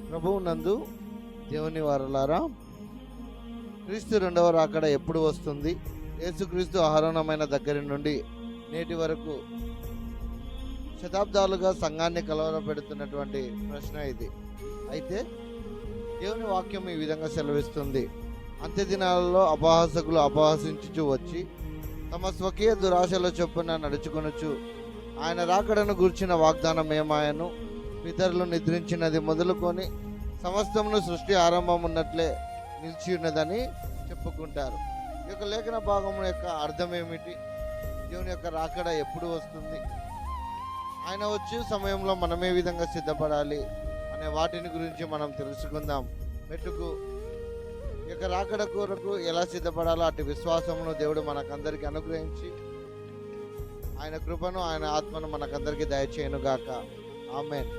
ప్రభువు నందు దేవుని వారలారా, క్రీస్తు రెండవ రాకడ ఎప్పుడు వస్తుంది? యేసుక్రీస్తు ఆహరణమైన దగ్గర నుండి నేటి వరకు శతాబ్దాలుగా సంఘాన్ని కలవరపెడుతున్నటువంటి ప్రశ్న ఇది. అయితే దేవుని వాక్యం ఈ విధంగా సెలవిస్తుంది: అంత్య దినాలలో అపహాసకులు అపహసించుచు వచ్చి తమ స్వకీయ దురాశల చొప్పున నడుచుకొనుచు ఆయన రాకడను గూర్చిన వాగ్దానం ఏమాయను, పితరులు నిద్రించినది మొదలుకొని సమస్తమును సృష్టి ఆరంభం ఉన్నట్లే నిలిచి ఉన్నదని చెప్పుకుంటారు. ఈ యొక్క లేఖన భాగం యొక్క అర్థం ఏమిటి? దేవుని యొక్క రాకడ ఎప్పుడు వస్తుంది? ఆయన వచ్చే సమయంలో మనం ఏ విధంగా సిద్ధపడాలి అనే వాటిని గురించి మనం తెలుసుకుందాం. మెట్టుకు ఈ యొక్క రాకడ కొరకు ఎలా సిద్ధపడాలో అటు విశ్వాసమును దేవుడు మనకందరికి అనుగ్రహించి ఆయన కృపను, ఆయన ఆత్మను మనకందరికి దయచేయను గాక. ఆమేన్.